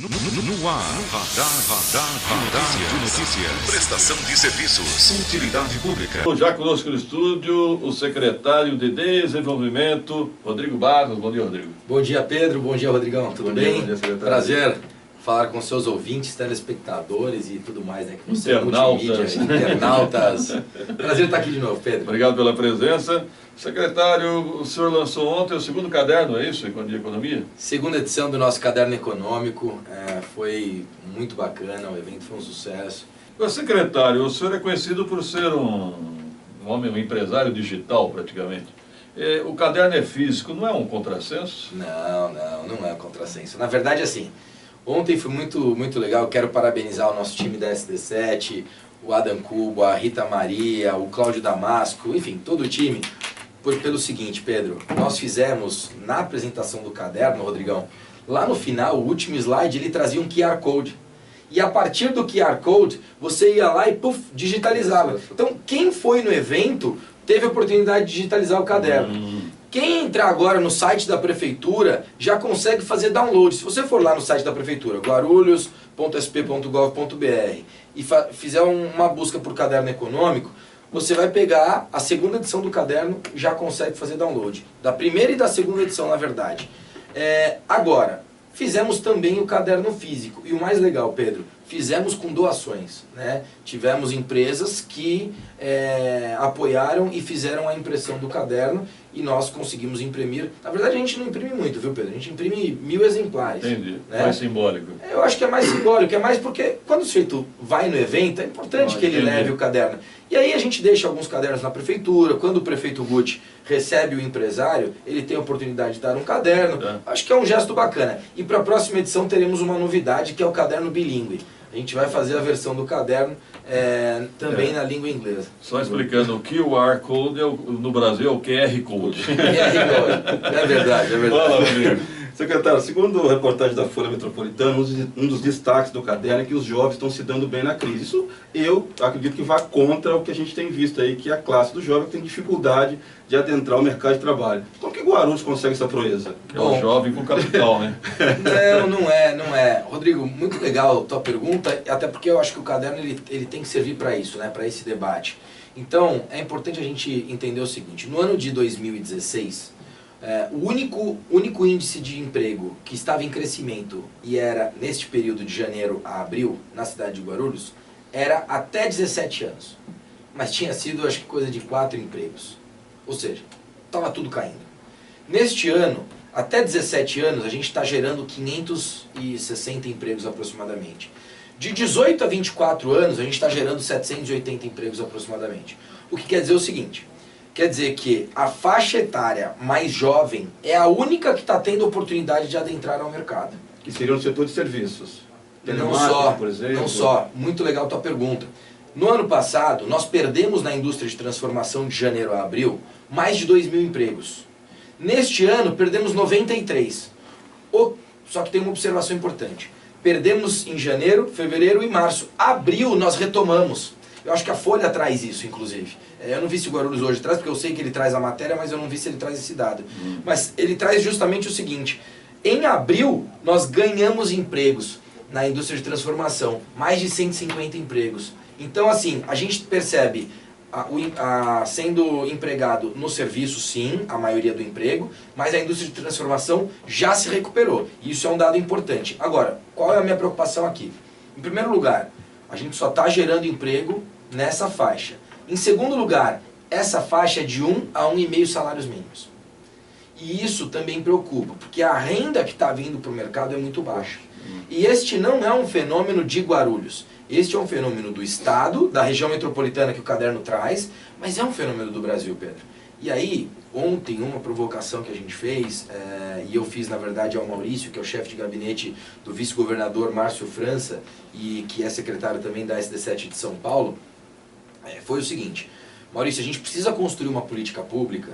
No ar, radar de notícias. Prestação de serviços. Utilidade pública. Já conosco no estúdio, o secretário de Desenvolvimento, Rodrigo Barros. Bom dia, Rodrigo. Bom dia, Pedro. Bom dia, Rodrigão. Tudo bem? Bom dia, secretário. Prazer falar com seus ouvintes, telespectadores e tudo mais, né? Que você Internautas. é multimídia, internautas. Prazer estar aqui de novo, Pedro. Obrigado pela presença. Secretário, o senhor lançou ontem o segundo caderno, é isso? De Economia? Segunda edição do nosso caderno econômico. Foi muito bacana, o evento foi um sucesso. O secretário, o senhor é conhecido por ser um homem, um empresário digital praticamente. O caderno é físico, não é um contrassenso? Não é um contrassenso. Na verdade, assim, ontem foi muito legal. Quero parabenizar o nosso time da SD7, o Adam Cubo, a Rita Maria, o Cláudio Damasco, enfim, todo o time. Pelo seguinte, Pedro, nós fizemos na apresentação do caderno, Rodrigão, lá no final, o último slide, ele trazia um QR Code. E a partir do QR Code, você ia lá e digitalizava. Então, quem foi no evento teve a oportunidade de digitalizar o caderno. Quem entrar agora no site da prefeitura já consegue fazer download. Se você for lá no site da prefeitura, guarulhos.sp.gov.br, e fizer uma busca por caderno econômico, você vai pegar a segunda edição do caderno, já consegue fazer download. Da primeira e da segunda edição, na verdade. Agora, fizemos também o caderno físico. E o mais legal, Pedro, fizemos com doações, né? Tivemos empresas que apoiaram e fizeram a impressão do caderno e nós conseguimos imprimir. Na verdade, a gente não imprime muito, viu, Pedro? A gente imprime 1000 exemplares. Entendi. Né? Mais simbólico. Eu acho que é mais simbólico, é mais porque quando o sujeito vai no evento, é importante que ele leve o caderno. E aí a gente deixa alguns cadernos na prefeitura. Quando o prefeito Gucci recebe o empresário, ele tem a oportunidade de dar um caderno. Acho que é um gesto bacana. E para a próxima edição teremos uma novidade, que é o caderno bilíngue. A gente vai fazer a versão do caderno também na língua inglesa. Só explicando, o QR Code no Brasil é o QR Code. É verdade, é verdade. Fala, Rodrigo. Secretário, segundo a reportagem da Folha Metropolitana, um dos destaques do caderno é que os jovens estão se dando bem na crise. Isso eu acredito que vai contra o que a gente tem visto aí, que a classe do jovem tem dificuldade de adentrar o mercado de trabalho. Como que Guarulhos consegue essa proeza? É um jovem com capital, né? Não é. Rodrigo, muito legal a tua pergunta, até porque eu acho que o caderno ele tem que servir para isso, né, para esse debate. Então, é importante a gente entender o seguinte: no ano de 2016, o único índice de emprego que estava em crescimento e era neste período de janeiro a abril, na cidade de Guarulhos, era até 17 anos. Mas tinha sido, acho que, coisa de 4 empregos. Ou seja, estava tudo caindo. Neste ano, até 17 anos, a gente está gerando 560 empregos aproximadamente. De 18 a 24 anos, a gente está gerando 780 empregos aproximadamente. O que quer dizer o seguinte: quer dizer que a faixa etária mais jovem é a única que está tendo oportunidade de adentrar ao mercado. Que seria no setor de serviços. Por exemplo. Não só. Muito legal a tua pergunta. No ano passado, nós perdemos na indústria de transformação de janeiro a abril mais de 2.000 empregos. Neste ano, perdemos 93. Só que tem uma observação importante. Perdemos em janeiro, fevereiro e março. Abril, nós retomamos. Eu acho que a Folha traz isso, inclusive. Eu não vi se o Guarulhos hoje traz, porque eu sei que ele traz a matéria, mas eu não vi se ele traz esse dado. Mas ele traz justamente o seguinte: em abril, nós ganhamos empregos na indústria de transformação. Mais de 150 empregos. Então, assim, a gente percebe sendo empregado no serviço, sim, a maioria do emprego, mas a indústria de transformação já se recuperou. E isso é um dado importante. Agora, qual é a minha preocupação aqui? Em primeiro lugar, a gente só está gerando emprego nessa faixa. Em segundo lugar, essa faixa é de 1 a 1,5 salários mínimos. E isso também preocupa, porque a renda que está vindo para o mercado é muito baixa. E este não é um fenômeno de Guarulhos. Este é um fenômeno do Estado, da região metropolitana que o caderno traz, mas é um fenômeno do Brasil, Pedro. E aí, ontem, uma provocação que a gente fez, e eu fiz, na verdade, ao Maurício, que é o chefe de gabinete do vice-governador Márcio França, e que é secretário também da SD7 de São Paulo, foi o seguinte: Maurício, a gente precisa construir uma política pública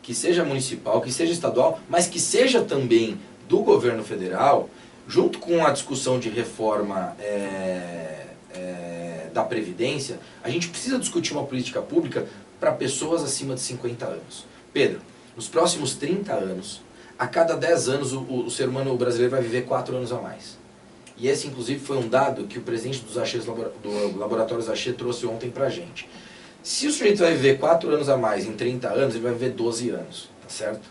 que seja municipal, que seja estadual, mas que seja também do governo federal, junto com a discussão de reforma da Previdência. A gente precisa discutir uma política pública para pessoas acima de 50 anos. Pedro, nos próximos 30 anos, a cada 10 anos o ser humano brasileiro vai viver 4 anos a mais. E esse, inclusive, foi um dado que o presidente do Laboratório Zachet trouxe ontem pra gente. Se o sujeito vai viver 4 anos a mais em 30 anos, ele vai viver 12 anos, tá certo?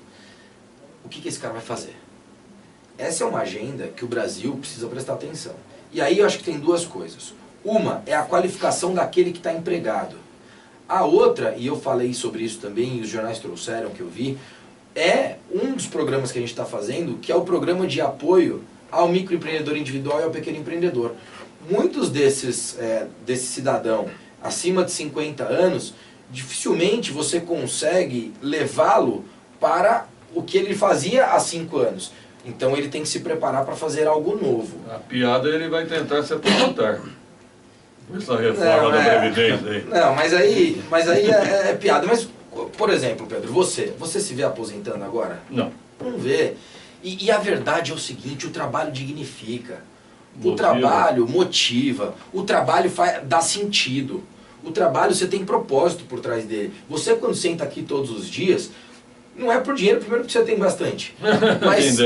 O que esse cara vai fazer? Essa é uma agenda que o Brasil precisa prestar atenção. E aí eu acho que tem duas coisas. Uma é a qualificação daquele que está empregado. A outra, e eu falei sobre isso também, e os jornais trouxeram que eu vi, é um dos programas que a gente está fazendo, que é o programa de apoio ao microempreendedor individual e ao pequeno empreendedor. Muitos desse cidadão acima de 50 anos, dificilmente você consegue levá-lo para o que ele fazia há 5 anos. Então ele tem que se preparar para fazer algo novo. A piada ele vai tentar se aposentar. Essa reforma da Previdência aí. Não, mas aí é piada. Mas, por exemplo, Pedro, você se vê aposentando agora? Não. Não vê. E a verdade é o seguinte, o trabalho dignifica. O trabalho motiva. O trabalho dá sentido. O trabalho, você tem propósito por trás dele. Você, quando senta aqui todos os dias, não é por dinheiro, primeiro porque você tem bastante. Mas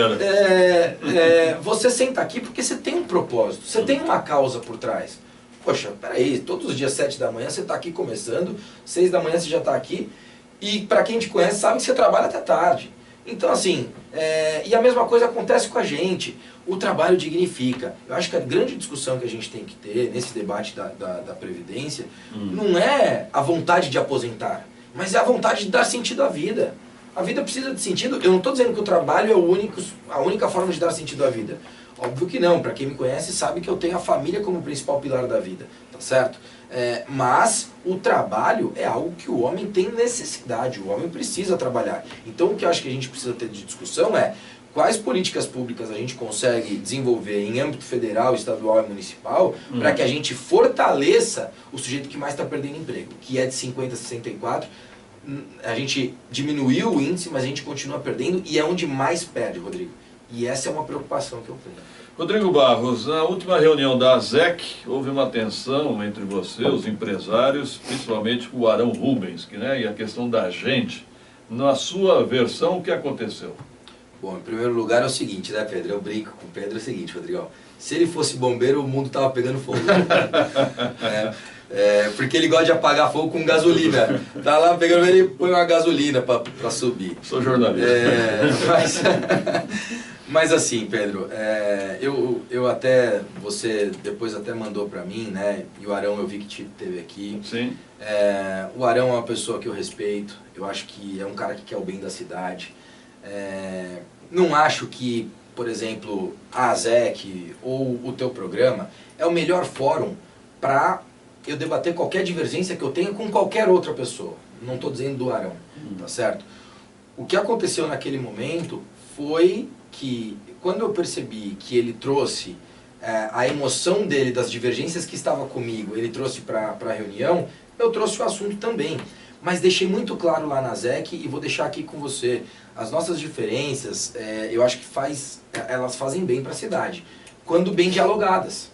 você senta aqui porque você tem um propósito. Você tem uma causa por trás. Poxa, peraí, todos os dias 7 da manhã você está aqui começando, 6 da manhã você já está aqui, e para quem te conhece sabe que você trabalha até tarde. Então assim, e a mesma coisa acontece com a gente, o trabalho dignifica. Eu acho que a grande discussão que a gente tem que ter nesse debate da Previdência não é a vontade de aposentar, mas é a vontade de dar sentido à vida. A vida precisa de sentido. Eu não estou dizendo que o trabalho é a única forma de dar sentido à vida. Óbvio que não, para quem me conhece sabe que eu tenho a família como principal pilar da vida, tá certo? Mas o trabalho é algo que o homem tem necessidade, o homem precisa trabalhar. Então o que eu acho que a gente precisa ter de discussão é quais políticas públicas a gente consegue desenvolver em âmbito federal, estadual e municipal para que a gente fortaleça o sujeito que mais está perdendo emprego, que é de 50 a 64. A gente diminuiu o índice, mas a gente continua perdendo e é onde mais perde, Rodrigo. E essa é uma preocupação que eu tenho. Rodrigo Barros, na última reunião da ASEC, houve uma tensão entre você, os empresários, principalmente com o Arão Rubens, e a questão da gente. Na sua versão, o que aconteceu? Bom, em primeiro lugar é o seguinte, né, Pedro? Eu brinco com o Pedro, é o seguinte, Rodrigo. Se ele fosse bombeiro, o mundo tava pegando fogo. Porque ele gosta de apagar fogo com gasolina. Tá lá pegando ele e põe uma gasolina para subir. Sou jornalista. Mas assim, Pedro, eu até, você depois até mandou para mim, né? E o Arão eu vi que teve aqui. Sim. O Arão é uma pessoa que eu respeito. Eu acho que é um cara que quer o bem da cidade. Não acho que, por exemplo, a ASEC ou o teu programa é o melhor fórum para eu debater qualquer divergência que eu tenha com qualquer outra pessoa. Não estou dizendo do Arão, tá certo? O que aconteceu naquele momento foi que, quando eu percebi que ele trouxe a emoção dele, das divergências que estava comigo, ele trouxe para a reunião, eu trouxe o assunto também. Mas deixei muito claro lá na ASEC e vou deixar aqui com você. As nossas diferenças, eu acho que elas fazem bem para a cidade, quando bem dialogadas.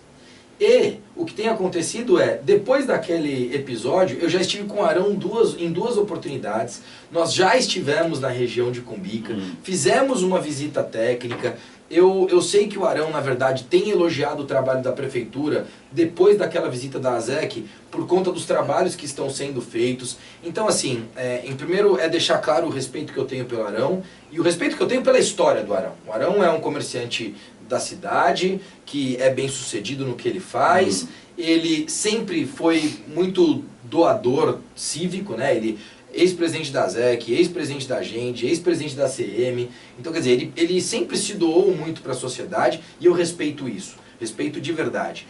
E o que tem acontecido depois daquele episódio, eu já estive com o Arão em duas oportunidades, nós já estivemos na região de Cumbica, fizemos uma visita técnica, eu sei que o Arão, na verdade, tem elogiado o trabalho da Prefeitura depois daquela visita da ASEC, por conta dos trabalhos que estão sendo feitos. Então, assim, em primeiro deixar claro o respeito que eu tenho pelo Arão e o respeito que eu tenho pela história do Arão. O Arão é um comerciante da cidade, que é bem sucedido no que ele faz, ele sempre foi muito doador cívico, né? Ele ex-presidente da ASEC, ex-presidente da Agende, ex-presidente da CM, então quer dizer, ele sempre se doou muito para a sociedade e eu respeito isso, respeito de verdade.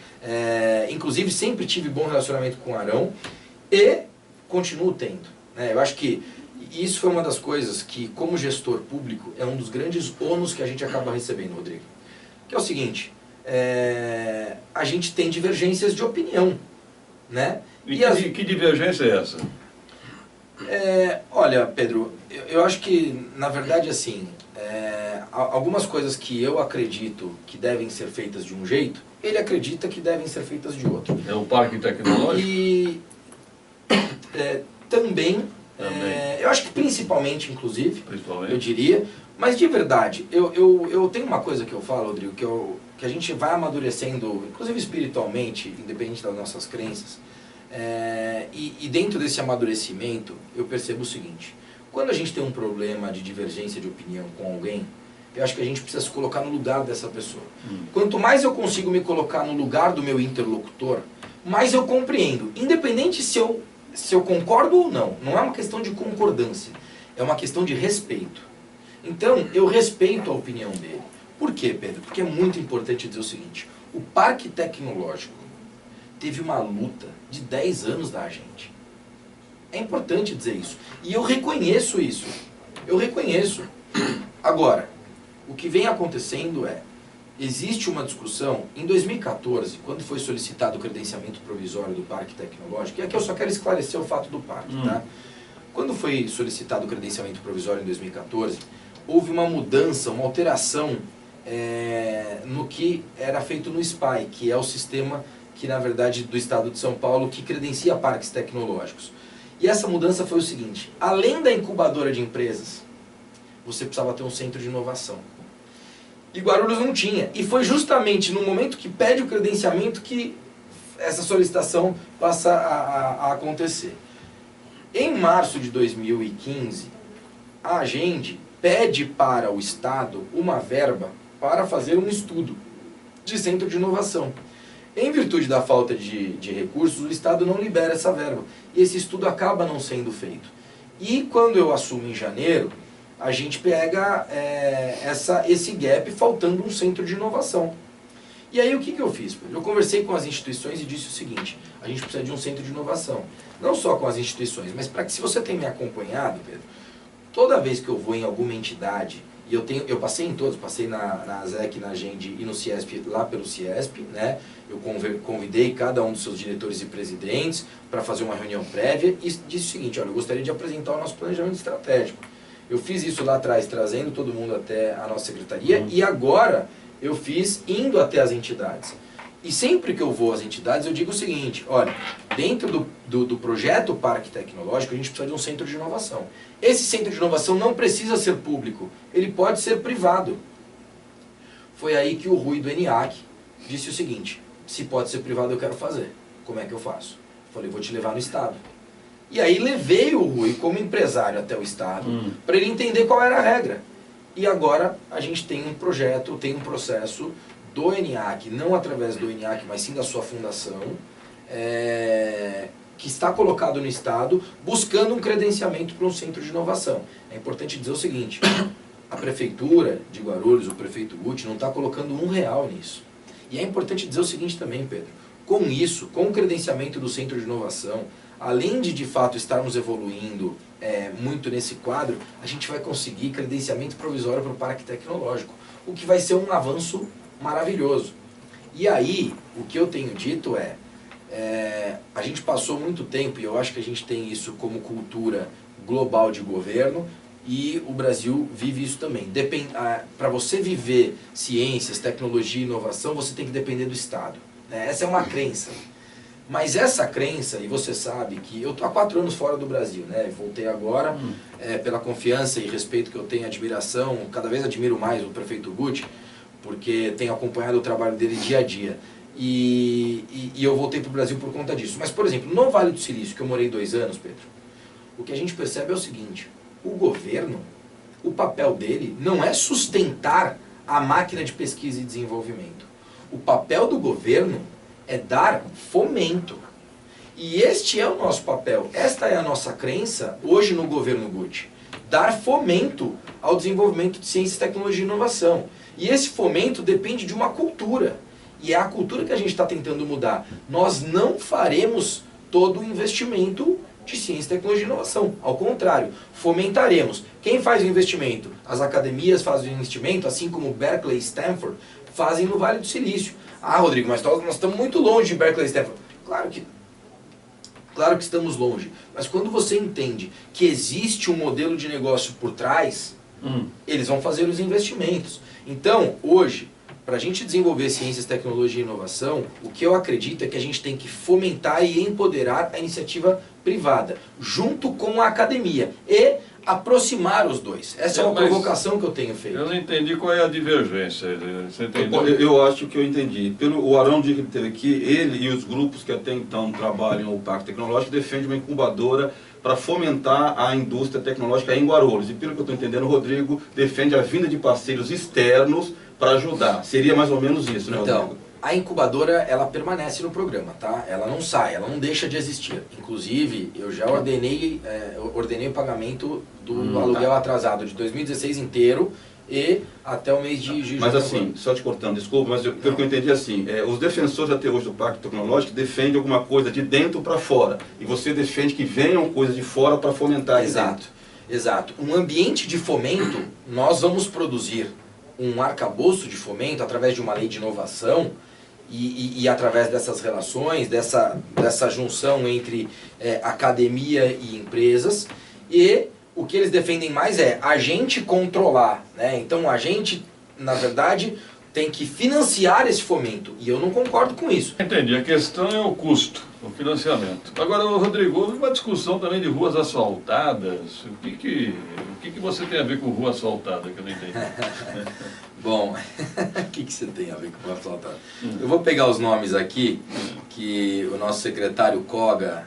Inclusive sempre tive bom relacionamento com o Arão e continuo tendo, né? Eu acho que isso foi uma das coisas que, como gestor público, é um dos grandes ônus que a gente acaba recebendo, Rodrigo. Que é o seguinte, a gente tem divergências de opinião, né? Que divergência é essa? Olha, Pedro, eu acho que, na verdade, assim, algumas coisas que eu acredito que devem ser feitas de um jeito, ele acredita que devem ser feitas de outro. É um parque tecnológico? E também. Eu acho que principalmente, inclusive, eu diria, mas de verdade, eu tenho uma coisa que eu falo, Rodrigo, que que a gente vai amadurecendo, inclusive espiritualmente, independente das nossas crenças, e dentro desse amadurecimento, eu percebo o seguinte: quando a gente tem um problema de divergência de opinião com alguém, eu acho que a gente precisa se colocar no lugar dessa pessoa. Quanto mais eu consigo me colocar no lugar do meu interlocutor, mais eu compreendo. Independente se eu concordo ou não. Não é uma questão de concordância. É uma questão de respeito. Então, eu respeito a opinião dele. Por quê, Pedro? Porque é muito importante dizer o seguinte: o Parque Tecnológico teve uma luta de 10 anos da gente. É importante dizer isso. E eu reconheço isso. Eu reconheço. Agora, o que vem acontecendo existe uma discussão, em 2014, quando foi solicitado o credenciamento provisório do Parque Tecnológico, e aqui eu só quero esclarecer o fato do parque, tá? Quando foi solicitado o credenciamento provisório em 2014, houve uma mudança, uma alteração no que era feito no SPAI, que é o sistema que, na verdade, do Estado de São Paulo, que credencia parques tecnológicos. E essa mudança foi o seguinte: além da incubadora de empresas, você precisava ter um centro de inovação. E Guarulhos não tinha. E foi justamente no momento que pede o credenciamento que essa solicitação passa a acontecer. Em março de 2015, a Agende pede para o Estado uma verba para fazer um estudo de centro de inovação. Em virtude da falta de recursos, o Estado não libera essa verba. E esse estudo acaba não sendo feito. E quando eu assumo em janeiro, a gente pega esse gap faltando um centro de inovação. E aí o que eu fiz? Eu conversei com as instituições e disse o seguinte: a gente precisa de um centro de inovação. Não só com as instituições, mas para que, se você tem me acompanhado, Pedro, toda vez que eu vou em alguma entidade, e eu passei em todos, passei na ZEC, na Agende e no CIESP, lá pelo CIESP, né? Eu convidei cada um dos seus diretores e presidentes para fazer uma reunião prévia e disse o seguinte: olha, eu gostaria de apresentar o nosso planejamento estratégico. Eu fiz isso lá atrás, trazendo todo mundo até a nossa secretaria, e agora eu fiz indo até as entidades. E sempre que eu vou às entidades, eu digo o seguinte: olha, dentro do projeto Parque Tecnológico, a gente precisa de um centro de inovação. Esse centro de inovação não precisa ser público, ele pode ser privado. Foi aí que o Rui do ENIAC disse o seguinte: se pode ser privado, eu quero fazer. Como é que eu faço? Eu falei: vou te levar no Estado. E aí levei o Rui como empresário até o Estado, para ele entender qual era a regra. E agora a gente tem um projeto, tem um processo do ENIAC, não através do ENIAC, mas sim da sua fundação, que está colocado no Estado, buscando um credenciamento para um centro de inovação. É importante dizer o seguinte: a Prefeitura de Guarulhos, o prefeito Guti, não está colocando R$1 nisso. E é importante dizer o seguinte também, Pedro: com isso, com o credenciamento do centro de inovação, além de fato estarmos evoluindo muito nesse quadro, a gente vai conseguir credenciamento provisório para o Parque Tecnológico, o que vai ser um avanço maravilhoso. E aí, o que eu tenho dito a gente passou muito tempo, e eu acho que a gente tem isso como cultura global de governo, e o Brasil vive isso também. Para você viver ciências, tecnologia e inovação, você tem que depender do Estado. Essa é uma crença. Mas essa crença, e você sabe que eu estou há 4 anos fora do Brasil, né? Voltei agora, pela confiança e respeito que eu tenho, admiração, cada vez admiro mais o prefeito Guti, porque tenho acompanhado o trabalho dele dia a dia. E eu voltei para o Brasil por conta disso. Mas, por exemplo, no Vale do Silício, que eu morei 2 anos, Pedro, o que a gente percebe é o seguinte: o governo, o papel dele não é sustentar a máquina de pesquisa e desenvolvimento. O papel do governo é dar fomento. E este é o nosso papel, esta é a nossa crença hoje no governo Guti: dar fomento ao desenvolvimento de ciência, tecnologia e inovação. E esse fomento depende de uma cultura. E é a cultura que a gente está tentando mudar. Nós não faremos todo o investimento de ciência, tecnologia e inovação. Ao contrário, fomentaremos. Quem faz o investimento? As academias fazem o investimento, assim como Berkeley e Stanford fazem no Vale do Silício. Ah, Rodrigo, mas nós estamos muito longe de Berkeley e Stanford. Claro que estamos longe. Mas quando você entende que existe um modelo de negócio por trás, eles vão fazer os investimentos. Então, hoje, para a gente desenvolver ciências, tecnologia e inovação, o que eu acredito é que a gente tem que fomentar e empoderar a iniciativa privada, junto com a academia. E aproximar os dois. Essa é uma provocação que eu tenho feito. Eu não entendi qual é a divergência. Você entendeu? Eu acho que eu entendi. O Arão, dia que ele esteve aqui, ele e os grupos que até então trabalham o Parque Tecnológico defendem uma incubadora para fomentar a indústria tecnológica em Guarulhos. E pelo que eu estou entendendo, o Rodrigo defende a vinda de parceiros externos para ajudar. Seria mais ou menos isso, né, Rodrigo? Então, a incubadora, ela permanece no programa, tá? Ela não sai, ela não deixa de existir. Inclusive, eu já ordenei o pagamento do aluguel atrasado de 2016 inteiro e até o mês de julho. Mas assim, só te cortando, desculpa, mas pelo que eu entendi assim, os defensores até hoje do Parque Tecnológico defendem alguma coisa de dentro para fora. E você defende que venham coisas de fora para fomentar. Exato, exato. Um ambiente de fomento, nós vamos produzir um arcabouço de fomento através de uma lei de inovação e através dessas relações, dessa junção entre academia e empresas. E o que eles defendem mais é a gente controlar, né? Então a gente, na verdade, tem que financiar esse fomento. E eu não concordo com isso. Entendi. A questão é o custo, o financiamento. Agora, Rodrigo, houve uma discussão também de ruas asfaltadas. O que você tem a ver com rua asfaltada, que eu não entendi? Bom, o que você tem a ver com rua asfaltada? Eu vou pegar os nomes aqui, que o nosso secretário Koga,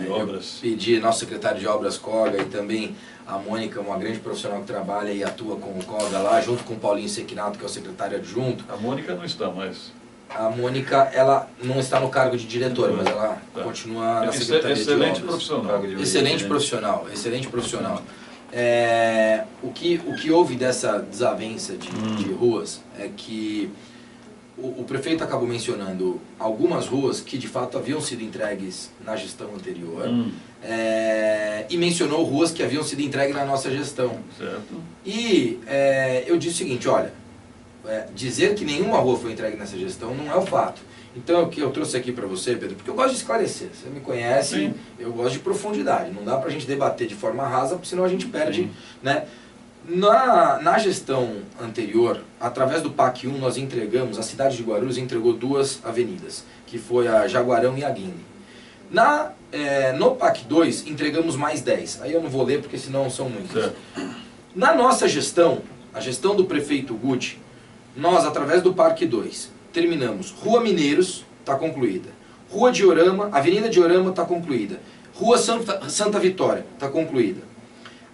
de obras. eu pedi, nosso secretário de obras Koga e também a Mônica, uma grande profissional que trabalha e atua com o Koga lá, junto com o Paulinho Sequinato, que é o secretário adjunto. A Mônica não está mais. A Mônica, ela não está no cargo de diretora, mas ela continua na Secretaria de Obras. Excelente profissional. Excelente profissional, excelente profissional. O que houve dessa desavença de ruas é que o prefeito acabou mencionando algumas ruas que de fato haviam sido entregues na gestão anterior e mencionou ruas que haviam sido entregues na nossa gestão. Certo. E eu disse o seguinte, olha, dizer que nenhuma rua foi entregue nessa gestão não é o fato. Então o que eu trouxe aqui para você, Pedro, porque eu gosto de esclarecer, você me conhece, sim, eu gosto de profundidade, não dá para a gente debater de forma rasa, porque senão a gente perde, né? Na gestão anterior, através do PAC 1, nós entregamos, a cidade de Guarulhos entregou 2 avenidas, que foi a Jaguarão e a Guinle. No PAC 2, entregamos mais 10, aí eu não vou ler porque senão são muitas. Na nossa gestão, a gestão do prefeito Guti, nós, através do PAC 2, terminamos Rua Mineiros, está concluída. Rua Diorama, Avenida Diorama está concluída. Rua Santa Vitória está concluída.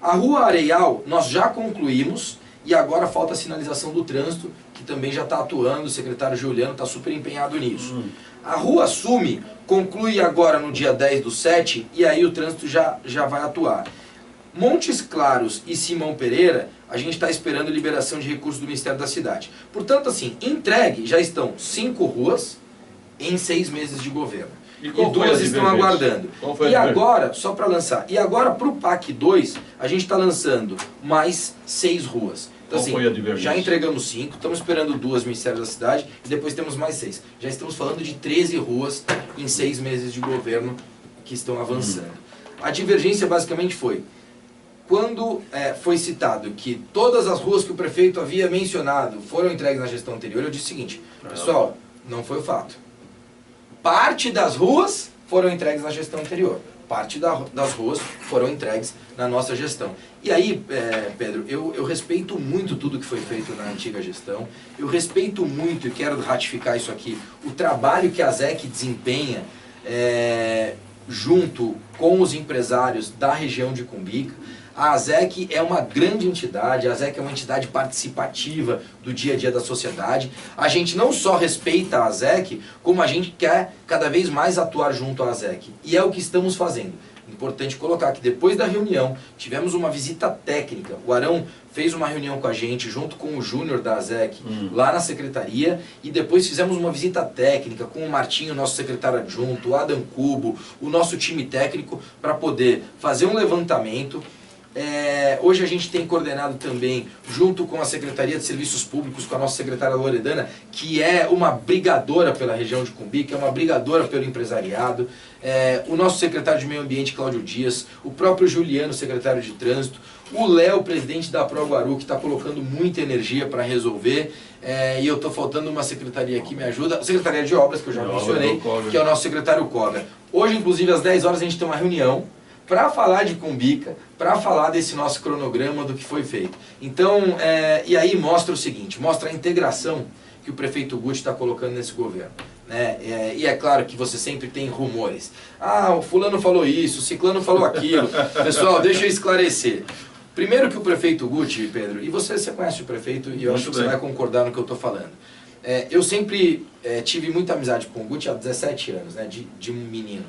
A Rua Areial nós já concluímos e agora falta a sinalização do trânsito, que também já está atuando, o secretário Juliano está super empenhado nisso. A Rua Sume conclui agora no dia 10/7 e aí o trânsito já vai atuar. Montes Claros e Simão Pereira, a gente está esperando liberação de recursos do Ministério da Cidade. Portanto, assim, entregue já estão 5 ruas em 6 meses de governo. E 2 estão aguardando. E agora, só para lançar, e agora para o PAC 2, a gente está lançando mais 6 ruas. Então, assim, já entregamos 5, estamos esperando 2 Ministérios da Cidade e depois temos mais 6. Já estamos falando de 13 ruas em 6 meses de governo que estão avançando. A divergência basicamente foi, quando foi citado que todas as ruas que o prefeito havia mencionado foram entregues na gestão anterior, eu disse o seguinte, pessoal, não foi o fato. Parte das ruas foram entregues na gestão anterior, parte das ruas foram entregues na nossa gestão. E aí, Pedro, eu respeito muito tudo que foi feito na antiga gestão, eu respeito muito, e quero ratificar isso aqui, o trabalho que a ZEC desempenha junto com os empresários da região de Cumbica. A ASEC é uma grande entidade, a ASEC é uma entidade participativa do dia a dia da sociedade. A gente não só respeita a ASEC, como a gente quer cada vez mais atuar junto à ASEC. E é o que estamos fazendo. Importante colocar que depois da reunião, tivemos uma visita técnica. O Arão fez uma reunião com a gente, junto com o Júnior da ASEC, lá na secretaria, e depois fizemos uma visita técnica com o Martinho, nosso secretário adjunto, o Adam Cubo, o nosso time técnico, para poder fazer um levantamento. Hoje a gente tem coordenado também, junto com a Secretaria de Serviços Públicos, com a nossa secretária Loredana, que é uma brigadora pela região de Cumbica, é uma brigadora pelo empresariado, o nosso secretário de Meio Ambiente, Cláudio Dias, o próprio Juliano, secretário de Trânsito, o Léo, presidente da ProGuaru, que está colocando muita energia para resolver, e eu estou faltando uma secretaria que me ajuda, a Secretaria de Obras, que eu já mencionei, que é o nosso secretário Koga. Hoje, inclusive, às 10 horas a gente tem uma reunião, para falar de Cumbica, para falar desse nosso cronograma do que foi feito. Então, e aí mostra o seguinte, mostra a integração que o prefeito Guti está colocando nesse governo. Né? E é claro que você sempre tem rumores. Ah, o fulano falou isso, o ciclano falou aquilo. Pessoal, deixa eu esclarecer. Primeiro que o prefeito Guti, Pedro, e você conhece o prefeito e eu acho que você vai concordar no que eu estou falando. Eu sempre tive muita amizade com o Guti há 17 anos, né, de um menino.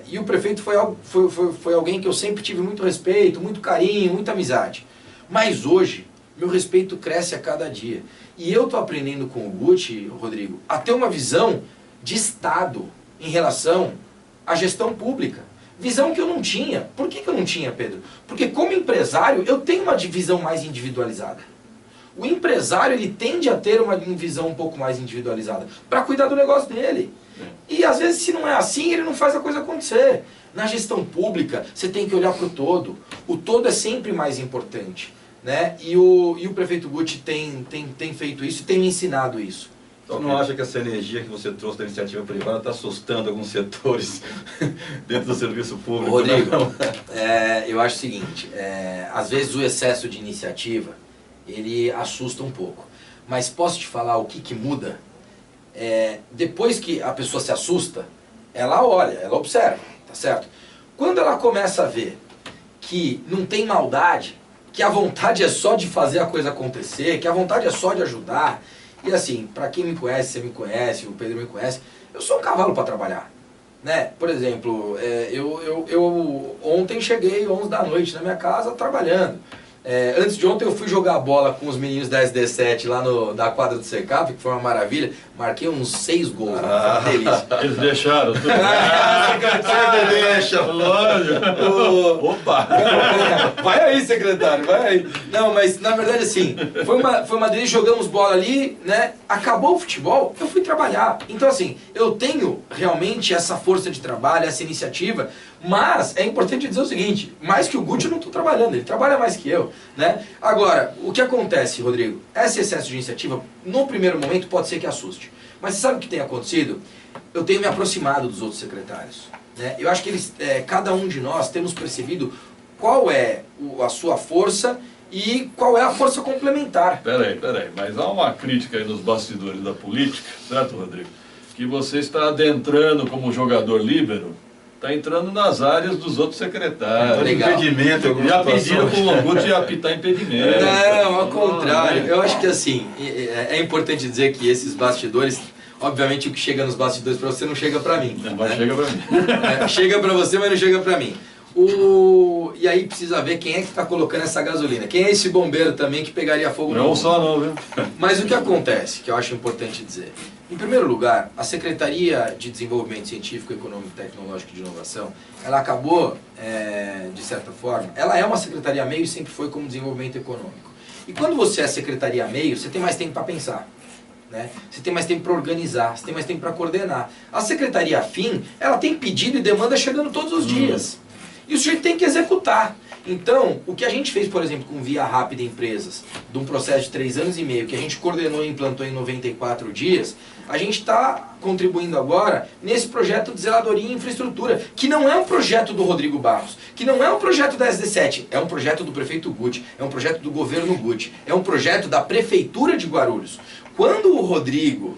E o prefeito foi alguém que eu sempre tive muito respeito, muito carinho, muita amizade. Mas hoje, meu respeito cresce a cada dia. E eu estou aprendendo com o Guti, Rodrigo, a ter uma visão de Estado em relação à gestão pública. Visão que eu não tinha. Por que eu não tinha, Pedro? Porque como empresário, eu tenho uma visão mais individualizada. O empresário, ele tende a ter uma visão um pouco mais individualizada para cuidar do negócio dele. E às vezes, se não é assim, ele não faz a coisa acontecer. Na gestão pública, você tem que olhar para o todo. O todo é sempre mais importante. Né? E o prefeito Guti tem feito isso e tem me ensinado isso. Você não acha que essa energia que você trouxe da iniciativa privada está assustando alguns setores dentro do serviço público? Rodrigo, eu acho o seguinte, às vezes o excesso de iniciativa, ele assusta um pouco. Mas posso te falar o que muda? Depois que a pessoa se assusta, ela olha, ela observa, tá certo? Quando ela começa a ver que não tem maldade, que a vontade é só de fazer a coisa acontecer, que a vontade é só de ajudar. E assim, para quem me conhece, você me conhece, o Pedro me conhece, eu sou um cavalo para trabalhar. Né? Por exemplo, eu ontem cheguei 11 da noite na minha casa trabalhando. Antes de ontem eu fui jogar bola com os meninos da SD7 lá da quadra do Secap, que foi uma maravilha. Marquei uns 6 gols, foi uma delícia. Eles deixaram tudo. Secretário, deixa, lógico. Opa! Vai aí, secretário, vai aí. Não, mas na verdade assim, foi uma delícia, jogamos bola ali, né? Acabou o futebol, eu fui trabalhar. Então assim, eu tenho realmente essa força de trabalho, essa iniciativa, mas é importante dizer o seguinte, mais que o Guti eu não estou trabalhando, ele trabalha mais que eu, né? Agora, o que acontece, Rodrigo? Esse excesso de iniciativa, no primeiro momento, pode ser que assuste. Mas você sabe o que tem acontecido? Eu tenho me aproximado dos outros secretários. Né? Eu acho que cada um de nós temos percebido qual é a sua força e qual é a força complementar. Peraí, mas há uma crítica aí nos bastidores da política, certo, Rodrigo? Que você está adentrando como jogador líbero, está entrando nas áreas dos outros secretários. Legal. Impedimento, já pediram para o Longuto de apitar impedimento. Não, ao contrário. Eu acho que assim, é importante dizer que esses bastidores, obviamente o que chega nos bastidores para você não chega para mim. Não, mas chega para mim. Chega para você, mas não chega para mim. E aí precisa ver quem é que está colocando essa gasolina. Quem é esse bombeiro também que pegaria fogo no mundo. Não só não, viu? Mas o que acontece, que eu acho importante dizer. Em primeiro lugar, a Secretaria de Desenvolvimento Científico, Econômico, Tecnológico e de Inovação, ela acabou, de certa forma, ela é uma secretaria meio e sempre foi como desenvolvimento econômico. E quando você é secretaria meio, você tem mais tempo para pensar. Né? Você tem mais tempo para organizar, você tem mais tempo para coordenar. A secretaria fim, ela tem pedido e demanda chegando todos os dias. E o sujeito tem que executar. Então, o que a gente fez, por exemplo, com Via Rápida Empresas, de um processo de 3 anos e meio, que a gente coordenou e implantou em 94 dias, a gente está contribuindo agora nesse projeto de zeladoria e infraestrutura, que não é um projeto do Rodrigo Barros, que não é um projeto da SD7, é um projeto do prefeito Guti, é um projeto do governo Guti, é um projeto da prefeitura de Guarulhos. Quando o Rodrigo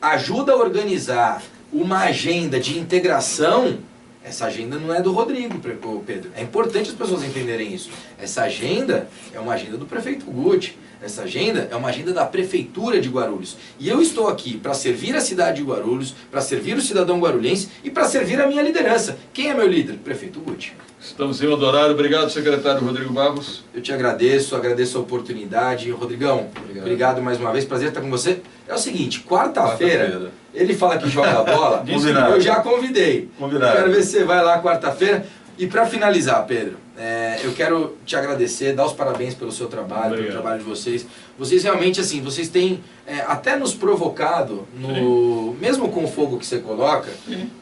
ajuda a organizar uma agenda de integração, essa agenda não é do Rodrigo, Pedro. É importante as pessoas entenderem isso. Essa agenda é uma agenda do prefeito Guti. Essa agenda é uma agenda da prefeitura de Guarulhos. E eu estou aqui para servir a cidade de Guarulhos, para servir o cidadão guarulhense e para servir a minha liderança. Quem é meu líder? Prefeito Guti. Estamos em cima do horário. Obrigado, secretário Rodrigo Barros. Eu te agradeço a oportunidade. Rodrigão, obrigado mais uma vez. Prazer estar com você. É o seguinte, quarta-feira, ele fala que joga bola, eu já convidei. Combinado. Quero ver se você vai lá quarta-feira. E para finalizar, Pedro, eu quero te agradecer, dar os parabéns pelo seu trabalho, pelo trabalho de vocês. Vocês realmente, assim, vocês têm até nos provocado, mesmo com o fogo que você coloca,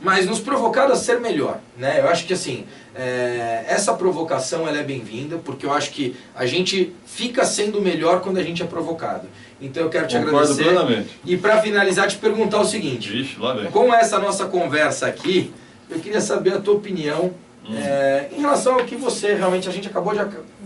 mas nos provocado a ser melhor. Né? Eu acho que, assim, essa provocação ela é bem-vinda, porque eu acho que a gente fica sendo melhor quando a gente é provocado. Então eu quero te agradecer. Plenamente. E para finalizar, te perguntar o seguinte. Vixe, lá vem. Com essa nossa conversa aqui, eu queria saber a tua opinião Em relação ao que você realmente, a gente acabou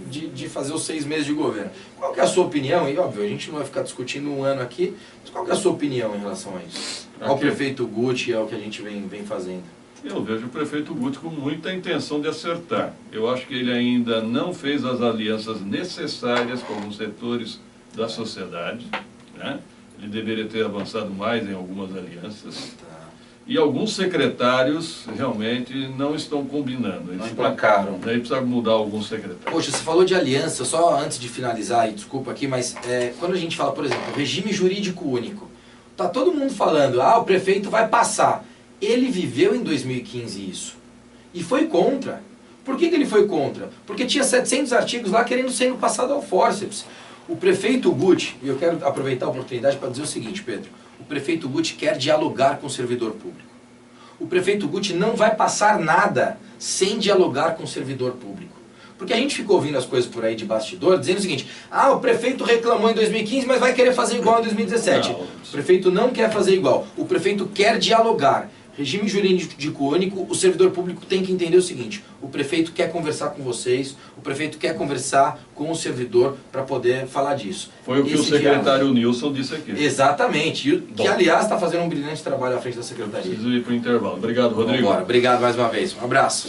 de fazer os 6 meses de governo. Qual que é a sua opinião? E óbvio, a gente não vai ficar discutindo um ano aqui, mas qual que é a sua opinião em relação a isso? Ao prefeito Guti e ao que a gente vem fazendo? Eu vejo o prefeito Guti com muita intenção de acertar. Eu acho que ele ainda não fez as alianças necessárias com alguns setores da sociedade, né? Ele deveria ter avançado mais em algumas alianças. E alguns secretários realmente não estão combinando. Não emplacaram. Daí precisa mudar alguns secretários. Poxa, você falou de aliança, só antes de finalizar, e desculpa aqui, mas quando a gente fala, por exemplo, regime jurídico único, tá todo mundo falando, o prefeito vai passar. Ele viveu em 2015 isso. E foi contra. Por que ele foi contra? Porque tinha 700 artigos lá querendo ser passado ao fórceps. O prefeito Guti, e eu quero aproveitar a oportunidade para dizer o seguinte, Pedro, o prefeito Guti quer dialogar com o servidor público. O prefeito Guti não vai passar nada sem dialogar com o servidor público. Porque a gente ficou ouvindo as coisas por aí de bastidor, dizendo o seguinte, o prefeito reclamou em 2015, mas vai querer fazer igual em 2017. Não. O prefeito não quer fazer igual, o prefeito quer dialogar. Regime jurídico único, o servidor público tem que entender o seguinte, o prefeito quer conversar com vocês, o prefeito quer conversar com o servidor para poder falar disso. Foi o que o secretário Nilson disse aqui. Exatamente, que aliás está fazendo um brilhante trabalho à frente da secretaria. Preciso ir para o intervalo. Obrigado, Rodrigo. Vambora. Obrigado mais uma vez, um abraço.